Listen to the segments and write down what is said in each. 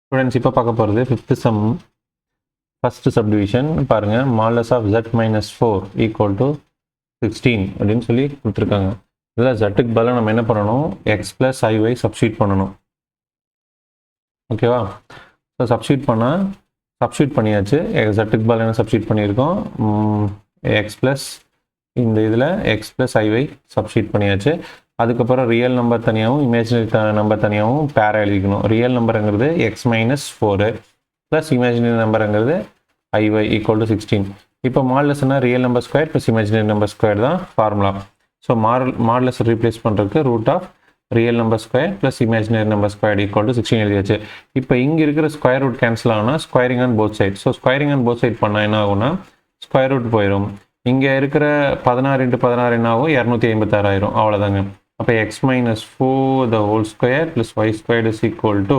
Students இப்போ பார்க்க போகிறது ஃபிஃப்த்து சம் ஃபஸ்ட்டு சப்டிவிஷன் பாருங்கள். Modulus of z minus 4 equal to 16 அப்படின்னு சொல்லி கொடுத்துருக்காங்க. இதில் ஜட்டுக்கு பதிலாக நம்ம என்ன பண்ணணும், எக்ஸ் ப்ளஸ் ஐஒய் சப்ஸ்டியூட் பண்ணணும். ஓகேவா? ஸோ சப்ஸ்டியூட் பண்ணியாச்சு. ஜட்டுக்கு பதிலாக என்ன சப்ஸ்டியூட் பண்ணியிருக்கோம், எக்ஸ் ப்ளஸ் இந்த இதில் எக்ஸ் ப்ளஸ் ஐஒய் சப்ஸ்டியூட் பண்ணியாச்சு. அதுக்கப்புறம் ரியல் நம்பர் தனியாகவும் இமேஜினரி நம்பர் தனியாகவும் பேரா எழுதிக்கணும். ரியல் நம்பருங்கிறது எக்ஸ் மைனஸ் 4 ப்ளஸ் இமேஜினரி நம்பருங்கிறது ஐஒய் ஈக்குவல் டு 16. இப்போ மாடலஸ்னா real number square plus imaginary number square தான் ஃபார்முலா. ஸோ மாடலஸ் ரீப்ளேஸ் பண்ணுறதுக்கு root of real number square plus imaginary number square equal to 16 எழுதியாச்சு. இப்போ இங்கே இருக்கிற ஸ்கொயர் ரூட் கேன்சல் ஆனால் squaring on both side. So squaring on both side பண்ணால் என்ன ஆகும்னா ஸ்கொயர் ரூட் போயிடும். இங்கே இருக்கிற 16 × 16 என்ன ஆகும், 256 ஆயிரும். அவ்வளோதாங்க. அப்போ x minus 4 the whole square plus y square is equal to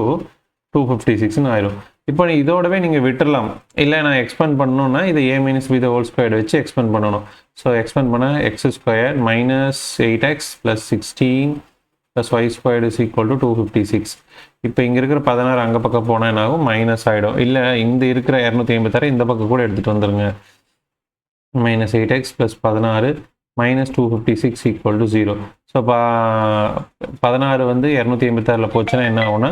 256ன்னு ஆயிரும். இப்போ இதோடவே நீங்கள் விட்டுடலாம். இல்லை நான் எக்ஸ்பேண்ட் பண்ணணும்னா இதை a minus b the whole square வச்சு எக்ஸ்பேண்ட் பண்ணணும். ஸோ எக்ஸ்பேண்ட் பண்ண x square minus 8x plus 16 plus y square is equal to 256. இப்போ இங்கே இருக்கிற 16 அங்கே பக்கம் போனால் என்ன ஆகும், மைனஸ் ஆகிடும். இல்லை இந்த இருக்கிற 256 இந்த பக்கம் கூட எடுத்துகிட்டு வந்துடுங்க. Minus 8x plus 16 minus 256 equal to 0. So 16 வந்து 256 போச்சுன்னா என்ன ஆகும்னா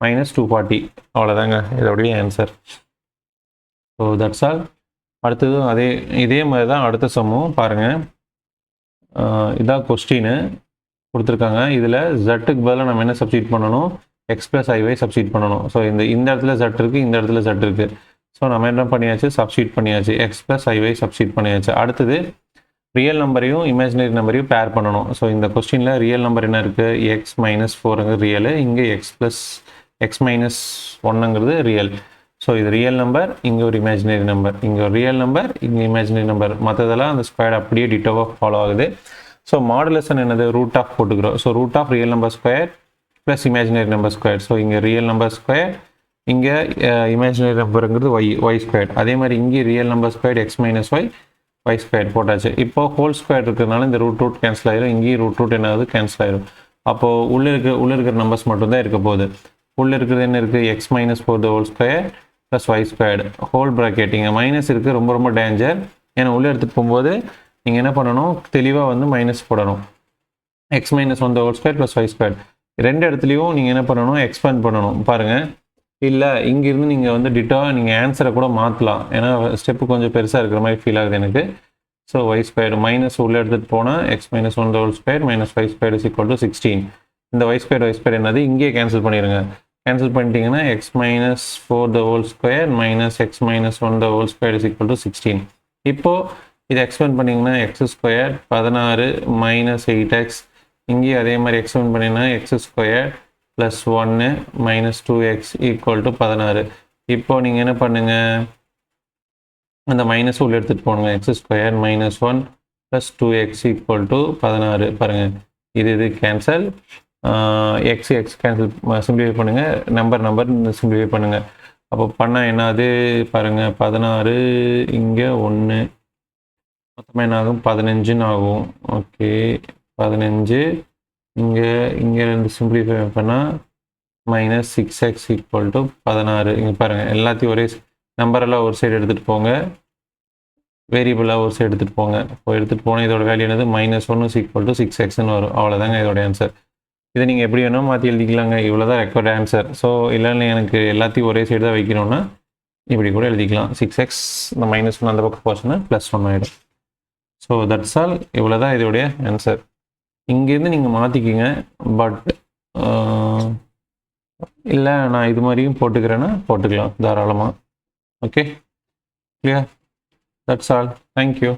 மைனஸ் 240. அவ்வளோதாங்க இதோடைய ஆன்சர். So that's all. அடுத்தது இதே மாதிரி தான் அடுத்த சம்மும் பாருங்கள். இதான் கொஸ்டின்னு கொடுத்துருக்காங்க. இதில் ஜட்டுக்கு பதிலாக நம்ம என்ன சப்ஸ்டியூட் பண்ணணும், எக்ஸ் ப்ளஸ் ஐஒய் சப்ஸ்டியூட் பண்ணணும். ஸோ இந்த இடத்துல ஜட் இருக்குது, இந்த இடத்துல ஜட் இருக்குது. ஸோ நம்ம என்ன பண்ணியாச்சு, சப்ஸ்டியூட் பண்ணியாச்சு. எக்ஸ் ப்ளஸ் ஐஒய் சப்ஸ்டியூட் பண்ணியாச்சு. அடுத்தது ரியல் நம்பரையும் இமேஜினரி நம்பரையும் பேர் பண்ணணும். ஸோ இந்த கொஸ்டினில் ரியல் நம்பர் என்ன இருக்குது, எக்ஸ் மைனஸ் 4ங்கிறது ரியல், இங்கே எக்ஸ் மைனஸ் 1ங்கிறது ரியல். ஸோ இது ரியல் நம்பர், இங்கே ஒரு இமேஜினரி நம்பர், இங்கே ஒரு ரியல் நம்பர், இங்கே இமேஜினரி நம்பர். மற்றதெல்லாம் அந்த ஸ்கொயர் அப்படியே டிட்டோவாக ஃபாலோ ஆகுது. ஸோ மாடுலஸன் என்னது, ரூட் ஆஃப் போட்டுக்கிறோம். So root of real number square plus imaginary number square. So இங்கே ரியல் நம்பர் ஸ்கொயர், இங்கே இமேஜினரி நம்பருங்கிறது ஒய் ஸ்கொயர். அதே மாதிரி இங்கே real number square x minus y square போட்டாச்சு. இப்போ ஹோல் ஸ்கொயர் இருக்கிறதுனால இந்த ரூட் கேன்சல் ஆயிரும். இங்கேயும் ரூட் என்ன ஆகுது, கேன்சல் ஆயிரும். அப்போது உள்ளே இருக்கிற நம்பர்ஸ் மட்டும்தான் இருக்க போகுது. உள்ளே இருக்கிறது என்ன இருக்குது, x minus 4 the whole square plus y square whole bracket. இங்கே மைனஸ் இருக்குது, ரொம்ப டேஞ்சர். ஏன்னா உள்ளே எடுத்துகிட்டு போகும்போது நீங்கள் என்ன பண்ணணும், தெளிவாக வந்து மைனஸ் போடணும். X minus 1 the whole square plus y square ரெண்டு இடத்துலையும் நீங்கள் என்ன பண்ணணும், எக்ஸ்பேண்ட் பண்ணணும். பாருங்கள், இல்லை இங்கேருந்து நீங்கள் வந்து டிட்டோவாக நீங்கள் ஆன்சரை கூட மாற்றலாம். ஏன்னா ஸ்டெப்பு கொஞ்சம் பெருசாக இருக்கிற மாதிரி ஃபீல் ஆகுது எனக்கு. ஸோ ஒய் ஸ்கொயர் மைனஸ் உள்ளே எடுத்துகிட்டு போனால் x minus 1 the whole square minus y square is equal to 16. இந்த ஒய் ஸ்கொயர் என்னது, இங்கேயே கேன்சல் பண்ணிடுங்க. கேன்சல் பண்ணிட்டீங்கன்னா X minus 4 the whole square minus X minus 1 the whole square is equal to 16. இப்போது இதை எக்ஸ்பேண்ட் பண்ணிங்கன்னா எக்ஸ் ஸ்கொயர் 16 மைனஸ் 8x, இங்கேயும் அதே மாதிரி எக்ஸ்பேண்ட் பண்ணிங்கன்னா x square plus 1 minus 2x equal to 16. இப்போது நீங்கள் என்ன பண்ணுங்கள், அந்த மைனஸ் உள்ள எடுத்துகிட்டு போனுங்க. X square minus 1 plus 2x equal to 16. பாருங்கள், இது கேன்சல், எக்ஸ் கேன்சல், சிம்பிளிஃபை பண்ணுங்கள். நம்பர் சிம்பிளிஃபை பண்ணுங்கள். அப்போ பண்ணால் என்னது பாருங்கள், 16 இங்கே 1 மொத்தமாக என்ன ஆகும், 15ன்னு ஆகும். ஓகே, 15 இங்கே ரெண்டு சிம்பிளிஃபை பண்ணால் மைனஸ் 6x ஈக்குவல் டு 16. இங்கே பாருங்கள், எல்லாத்தையும் ஒரே நம்பரெல்லாம் ஒரு சைடு எடுத்துகிட்டு போங்க, வேரியபிளாக ஒரு சைடு எடுத்துகிட்டு போங்க. இப்போ எடுத்துகிட்டு போனால் இதோட வேல்யூ என்னது, -1 ஈக்குவல் டு 6xன்னு வரும். அவ்வளோதாங்க இதோட ஆன்சர். இதை நீங்கள் எப்படி வேணால் மாற்றி எழுதிக்கலாங்க. இவ்வளோ தான் ரெக்கார்ட் ஆன்சர். ஸோ இல்லைன்னு எனக்கு எல்லாத்தையும் ஒரே சைடு தான் வைக்கணும்னா இப்படி கூட எழுதிக்கலாம். 6x இந்த -1 அந்த பக்கம் போச்சுன்னா +1 ஆகிடும். So that's all. இவ்வளோ தான் இதோடைய ஆன்சர். இங்கேருந்து நீங்கள் மாற்றிக்கிங்க. பட் இல்லை நான் இது மாதிரியும் போட்டுக்கிறேன்னா போட்டுக்கலாம் தாராளமாக. Okay, clear. That's all. Thank you.